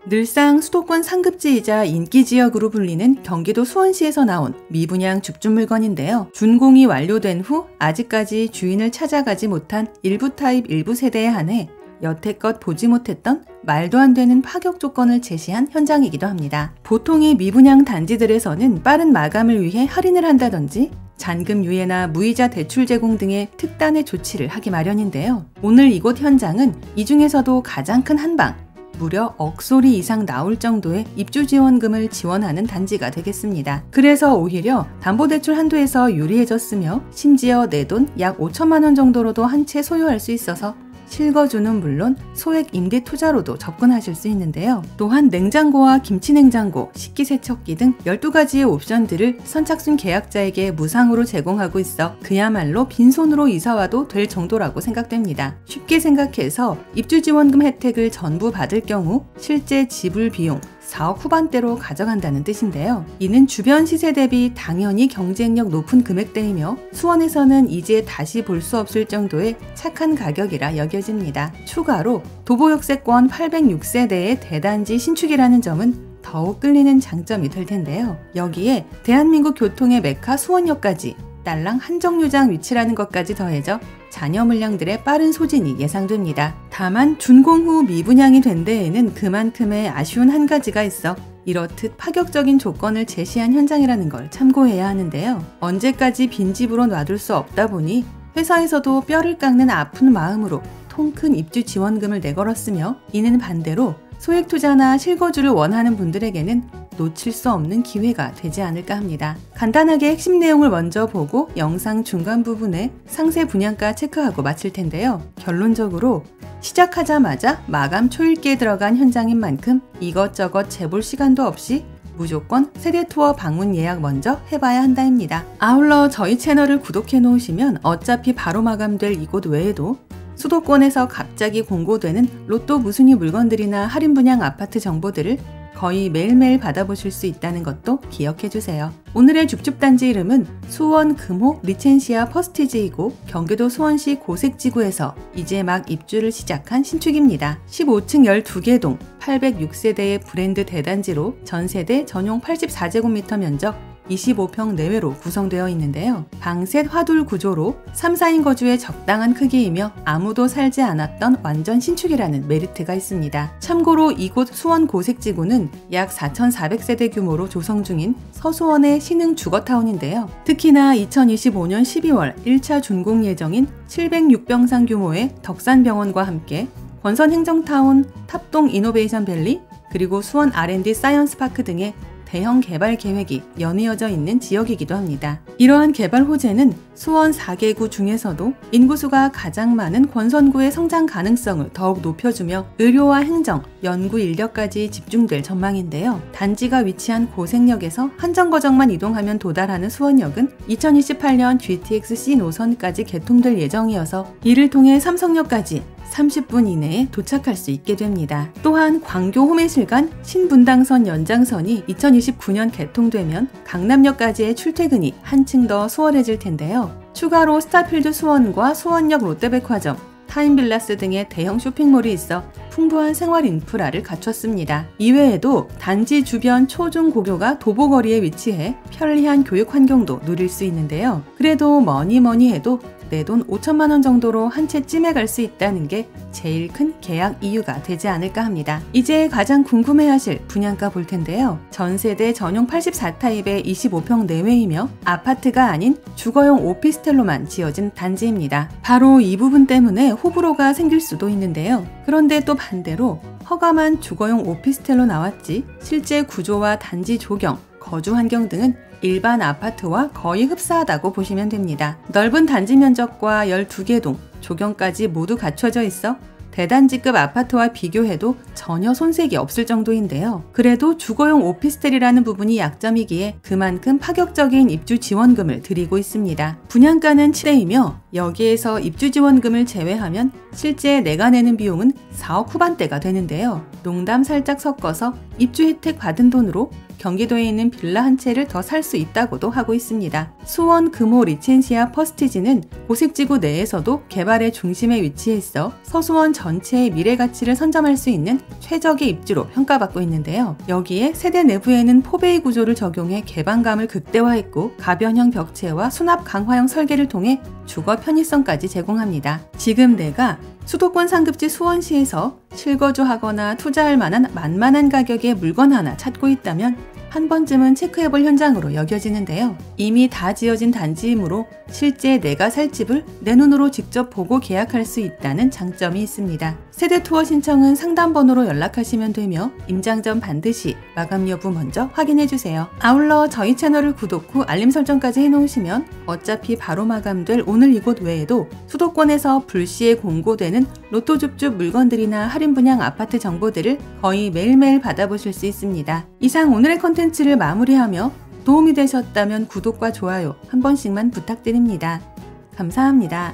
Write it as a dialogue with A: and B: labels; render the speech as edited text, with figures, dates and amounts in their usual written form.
A: 늘상 수도권 상급지이자 인기지역으로 불리는 경기도 수원시에서 나온 미분양 죽준 물건인데요. 준공이 완료된 후 아직까지 주인을 찾아가지 못한 일부 타입 일부 세대에 한해 여태껏 보지 못했던 말도 안 되는 파격 조건을 제시한 현장이기도 합니다. 보통의 미분양 단지들에서는 빠른 마감을 위해 할인을 한다든지 잔금 유예나 무이자 대출 제공 등의 특단의 조치를 하기 마련인데요. 오늘 이곳 현장은 이 중에서도 가장 큰 한방, 무려 억소리 이상 나올 정도의 입주지원금을 지원하는 단지가 되겠습니다. 그래서 오히려 담보대출 한도에서 유리해졌으며 심지어 내돈 약 5천만 원 정도로도 한 채 소유할 수 있어서 실거주는 물론 소액 임대 투자로도 접근하실 수 있는데요. 또한 냉장고와 김치냉장고, 식기세척기 등 12가지의 옵션들을 선착순 계약자에게 무상으로 제공하고 있어 그야말로 빈손으로 이사와도 될 정도라고 생각됩니다. 쉽게 생각해서 입주지원금 혜택을 전부 받을 경우 실제 지불 비용 4억 후반대로 가져간다는 뜻인데요. 이는 주변 시세 대비 당연히 경쟁력 높은 금액대이며 수원에서는 이제 다시 볼 수 없을 정도의 착한 가격이라 여겨집니다. 추가로 도보역세권 806세대의 대단지 신축이라는 점은 더욱 끌리는 장점이 될 텐데요. 여기에 대한민국 교통의 메카 수원역까지 딸랑 한정류장 위치라는 것까지 더해져 자녀 물량들의 빠른 소진이 예상됩니다. 다만 준공 후 미분양이 된 데에는 그만큼의 아쉬운 한 가지가 있어 이렇듯 파격적인 조건을 제시한 현장이라는 걸 참고해야 하는데요. 언제까지 빈집으로 놔둘 수 없다 보니 회사에서도 뼈를 깎는 아픈 마음으로 통 큰 입주 지원금을 내걸었으며 이는 반대로 소액 투자나 실거주를 원하는 분들에게는 놓칠 수 없는 기회가 되지 않을까 합니다. 간단하게 핵심 내용을 먼저 보고 영상 중간 부분에 상세 분양가 체크하고 마칠 텐데요. 결론적으로 시작하자마자 마감 초읽기에 들어간 현장인 만큼 이것저것 재볼 시간도 없이 무조건 세대투어 방문 예약 먼저 해봐야 한다입니다. 아울러 저희 채널을 구독해 놓으시면 어차피 바로 마감될 이곳 외에도 수도권에서 갑자기 공고되는 로또 무순위 물건들이나 할인 분양 아파트 정보들을 거의 매일매일 받아보실 수 있다는 것도 기억해주세요. 오늘의 죽줍단지 이름은 수원 금호 리첸시아 퍼스티지이고 경기도 수원시 고색지구에서 이제 막 입주를 시작한 신축입니다. 15층 12개 동 806세대의 브랜드 대단지로 전세대 전용 84제곱미터 면적 25평 내외로 구성되어 있는데요. 방셋 화둘 구조로 3, 4인 거주에 적당한 크기이며 아무도 살지 않았던 완전 신축이라는 메리트가 있습니다. 참고로 이곳 수원 고색지구는 약 4,400세대 규모로 조성 중인 서수원의 신흥 주거타운인데요. 특히나 2025년 12월 1차 준공 예정인 706병상 규모의 덕산병원과 함께 권선 행정타운, 탑동 이노베이션 밸리, 그리고 수원 R&D 사이언스파크 등의 대형 개발 계획이 연이어져 있는 지역이기도 합니다. 이러한 개발 호재는 수원 4개구 중에서도 인구수가 가장 많은 권선구의 성장 가능성을 더욱 높여주며 의료와 행정, 연구 인력까지 집중될 전망인데요. 단지가 위치한 고색역에서 한정거장만 이동하면 도달하는 수원역은 2028년 GTX-C 노선까지 개통될 예정이어서 이를 통해 삼성역까지 30분 이내에 도착할 수 있게 됩니다. 또한 광교 호매실간 신분당선 연장선이 2029년 개통되면 강남역까지의 출퇴근이 한층 더 수월해질 텐데요. 추가로 스타필드 수원과 수원역 롯데백화점, 타임빌라스 등의 대형 쇼핑몰이 있어 풍부한 생활 인프라를 갖췄습니다. 이외에도 단지 주변 초중고교가 도보거리에 위치해 편리한 교육 환경도 누릴 수 있는데요. 그래도 뭐니 해도 내 돈 5천만 원 정도로 한 채 찜해갈 수 있다는 게 제일 큰 계약 이유가 되지 않을까 합니다. 이제 가장 궁금해하실 분양가 볼 텐데요. 전세대 전용 84타입의 25평 내외이며 아파트가 아닌 주거용 오피스텔로만 지어진 단지입니다. 바로 이 부분 때문에 호불호가 생길 수도 있는데요. 그런데 또 반대로 허가만 주거용 오피스텔로 나왔지 실제 구조와 단지 조경, 거주 환경 등은 일반 아파트와 거의 흡사하다고 보시면 됩니다. 넓은 단지 면적과 12개 동, 조경까지 모두 갖춰져 있어 대단지급 아파트와 비교해도 전혀 손색이 없을 정도인데요. 그래도 주거용 오피스텔이라는 부분이 약점이기에 그만큼 파격적인 입주 지원금을 드리고 있습니다. 분양가는 7회이며 여기에서 입주 지원금을 제외하면 실제 내가 내는 비용은 4억 후반대가 되는데요. 농담 살짝 섞어서 입주 혜택 받은 돈으로 경기도에 있는 빌라 한 채를 더 살 수 있다고도 하고 있습니다. 수원 금호 리첸시아 퍼스티지는 고색지구 내에서도 개발의 중심에 위치해 있어 서수원 전체의 미래 가치를 선점할 수 있는 최적의 입지로 평가받고 있는데요. 여기에 세대 내부에는 포베이 구조를 적용해 개방감을 극대화했고 가변형 벽체와 수납 강화형 설계를 통해 주거 편의성까지 제공합니다. 지금 내가 수도권 상급지 수원시에서 실거주하거나 투자할 만한 만만한 가격의 물건 하나 찾고 있다면 한 번쯤은 체크해볼 현장으로 여겨지는데요. 이미 다 지어진 단지이므로 실제 내가 살 집을 내 눈으로 직접 보고 계약할 수 있다는 장점이 있습니다. 세대 투어 신청은 상담 번호로 연락하시면 되며 임장 전 반드시 마감 여부 먼저 확인해주세요. 아울러 저희 채널을 구독 후 알림 설정까지 해놓으시면 어차피 바로 마감될 오늘 이곳 외에도 수도권에서 불시에 공고되는 로또 줍줍 물건들이나 할인 분양 아파트 정보들을 거의 매일매일 받아보실 수 있습니다. 이상 오늘의 컨텐츠를 마무리하며 도움이 되셨다면 구독과 좋아요 한 번씩만 부탁드립니다. 감사합니다.